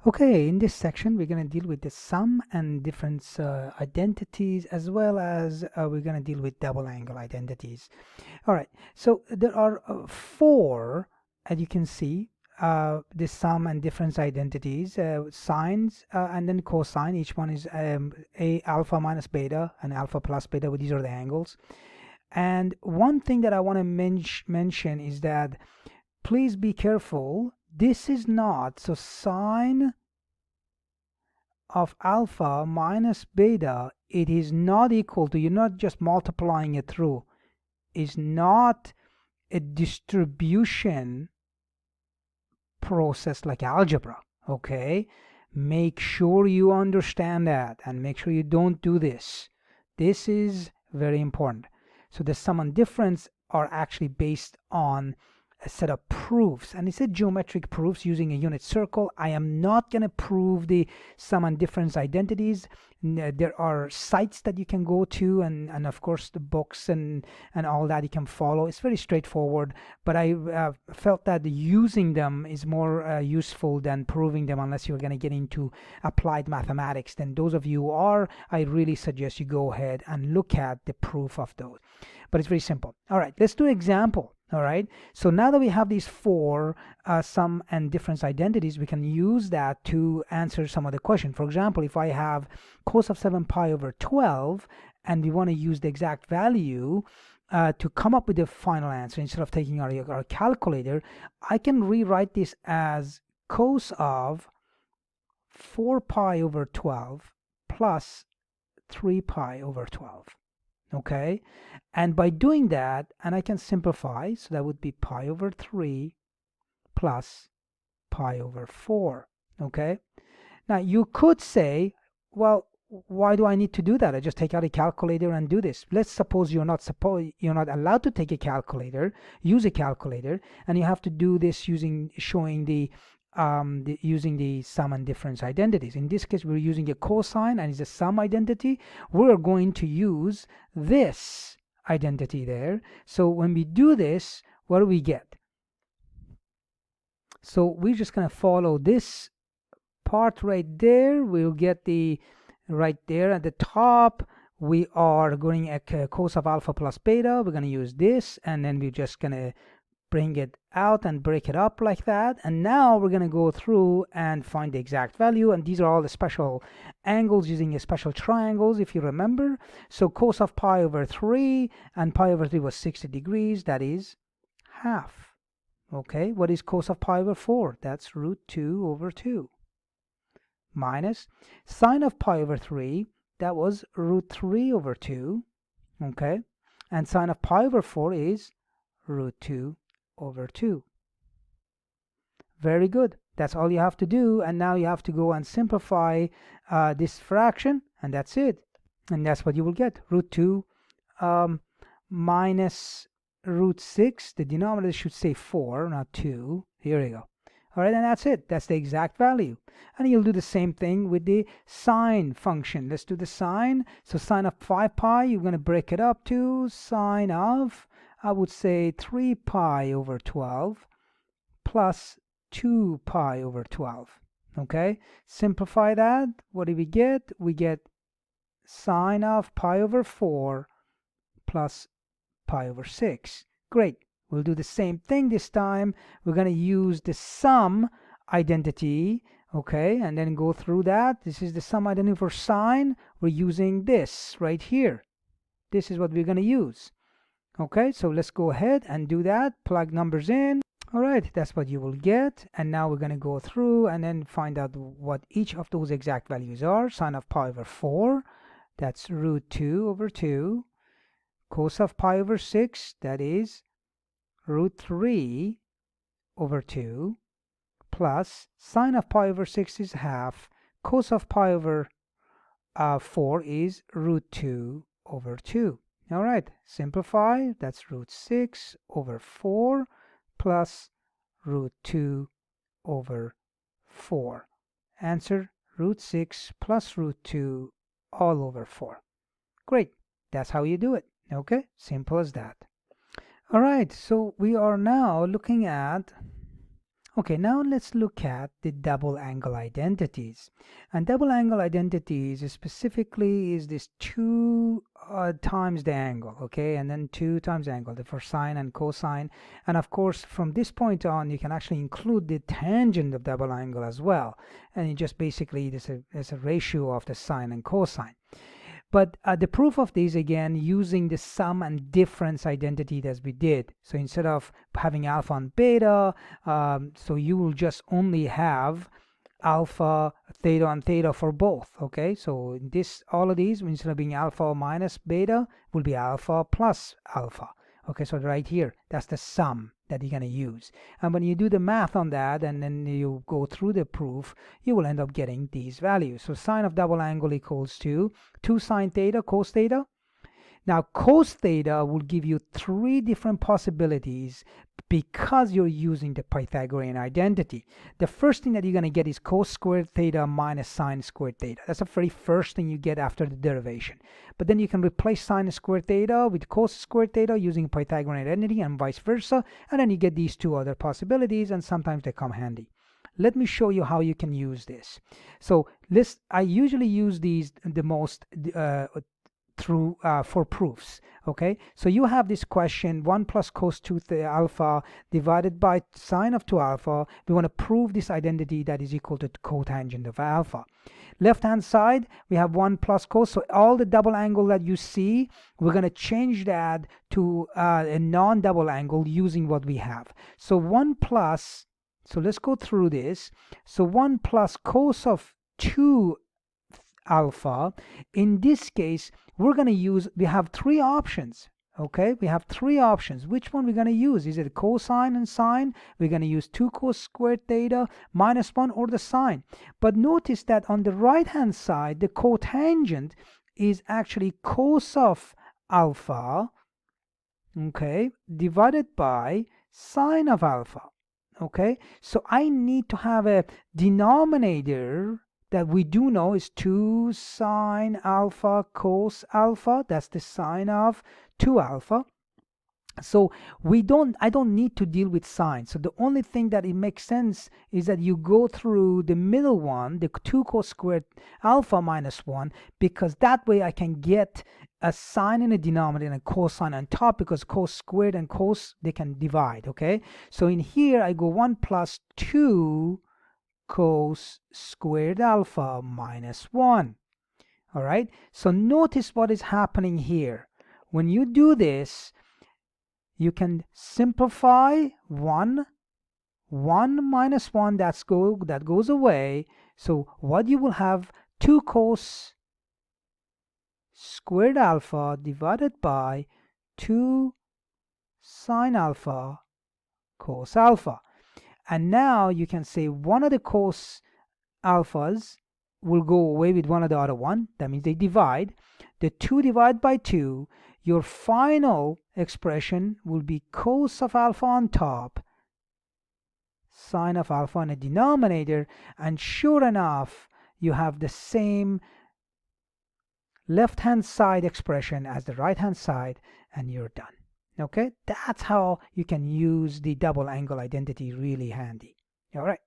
Okay, in this section, we're going to deal with the sum and difference identities, as well as we're going to deal with double angle identities. All right, so there are four, as you can see, the sum and difference identities, sines and then cosine. Each one is a alpha minus beta and alpha plus beta. These are the angles. And one thing that I want to mention is that please be careful. This is not, so sine of alpha minus beta, it is not equal to, you're not just multiplying it through, is not a distribution process like algebra. Okay, make sure you understand that and make sure you don't do this. This is very important. So the sum and difference are actually based on a set of proofs, and it's a geometric proofs using a unit circle. I am not going to prove the sum and difference identities. There are sites that you can go to, and of course the books and all that you can follow. It's very straightforward, but I felt that using them is more useful than proving them, unless you're going to get into applied mathematics. Then those of you who are, I really suggest you go ahead and look at the proof of those. But it's very simple. All right, let's do an example. All right, so now that we have these four sum and difference identities, we can use that to answer some of the question. For example, if I have cos of 7 pi over 12 and we want to use the exact value to come up with the final answer, instead of taking our calculator, I can rewrite this as cos of 4 pi over 12 plus 3 pi over 12. Okay, and by doing that, and I can simplify, so that would be pi over 3 plus pi over 4. Okay, now you could say, well, why do I need to do that? I just take out a calculator and do this. Let's suppose you're not allowed to take a calculator, use a calculator, and you have to do this showing using the sum and difference identities. In this case, we're using a cosine and it's a sum identity. We're going to use this identity there. So when we do this, what do we get? So we're just going to follow this part right there. We'll get the right there at the top. We are going at cos of alpha plus beta. We're going to use this, and then we're just going to bring it out and break it up like that. And now we're going to go through and find the exact value, and these are all the special angles using a special triangles, if you remember. So cos of pi over 3, and pi over 3 was 60 degrees, that is half. Okay, what is cos of pi over 4? That's root 2 over 2. Minus sine of pi over 3, that was root 3 over 2. Okay, and sine of pi over 4 is root 2 over 2. Very good. That's all you have to do. And now you have to go and simplify this fraction, and that's it. And that's what you will get. Root 2 minus root 6. The denominator should say 4, not 2. Here we go. All right, and that's it. That's the exact value. And you'll do the same thing with the sine function. Let's do the sine. So sine of 5 pi, you're going to break it up to sine of, I would say, 3 pi over 12 plus 2 pi over 12. Okay, simplify that. What do we get? We get sine of pi over 4 plus pi over 6. Great. We'll do the same thing this time. We're going to use the sum identity, okay, and then go through that. This is the sum identity for sine. We're using this right here. This is what we're going to use. Okay, so let's go ahead and do that. Plug numbers in. All right, that's what you will get. And now we're going to go through and then find out what each of those exact values are. Sine of pi over 4, that's root 2 over 2. Cos of pi over 6, that is root 3 over 2, plus sine of pi over 6 is half. Cos of pi over 4 is root 2 over 2. All right, simplify. That's root 6 over 4 plus root 2 over 4. Answer, root 6 plus root 2 all over 4. Great. That's how you do it. Okay, simple as that. All right, so we are now looking at Okay, now let's look at the double angle identities. And double angle identities is specifically is this 2 times the angle, okay, and then 2 times the angle for sine and cosine. And of course, from this point on, you can actually include the tangent of double angle as well. And it just basically there's a ratio of the sine and cosine. But the proof of this, again, using the sum and difference identity that we did. So instead of having alpha and beta, so you will just only have alpha, theta, and theta for both. Okay, so this, all of these, instead of being alpha minus beta, will be alpha plus alpha. Okay, so right here, that's the sum that you're going to use. And when you do the math on that and then you go through the proof, you will end up getting these values. So sine of double angle equals to 2 sine theta cos theta. Now cos theta will give you 3 different possibilities because you're using the Pythagorean identity. The first thing that you're going to get is cos squared theta minus sine squared theta. That's the very first thing you get after the derivation. But then you can replace sine squared theta with cos squared theta using Pythagorean identity and vice versa. And then you get these 2 other possibilities, and sometimes they come handy. Let me show you how you can use this. So I usually use these the most through for proofs. Okay, so you have this question 1 plus cos 2 alpha divided by sine of 2 alpha. We want to prove this identity that is equal to cotangent of alpha. Left hand side we have 1 plus cos, so all the double angle that you see, we're going to change that to a non-double angle using what we have. So 1 plus, so let's go through this. So 1 plus cos of 2 alpha, in this case we're going to use, we have 3 options. Okay, we have 3 options. Which one we're going to use? Is it cosine and sine? We're going to use 2 cos squared theta minus 1, or the sine. But notice that on the right hand side the cotangent is actually cos of alpha, okay, divided by sine of alpha. Okay, so I need to have a denominator that we do know is 2 sine alpha cos alpha. That's the sine of 2 alpha. So I don't need to deal with sine. So the only thing that it makes sense is that you go through the middle one, the 2 cos squared alpha minus 1, because that way I can get a sine in a denominator and a cosine on top, because cos squared and cos, they can divide. Okay, so in here I go 1 plus 2 cos squared alpha minus 1. All right, so notice what is happening here. When you do this, you can simplify 1 minus 1, that goes away. So what you will have, 2 cos squared alpha divided by 2 sine alpha cos alpha. And now you can say one of the cos alphas will go away with one of the other one. That means they divide. The 2 divided by 2, your final expression will be cos of alpha on top, sine of alpha in a denominator, and sure enough you have the same left hand side expression as the right hand side, and you're done. Okay, that's how you can use the double angle identity really handy. All right.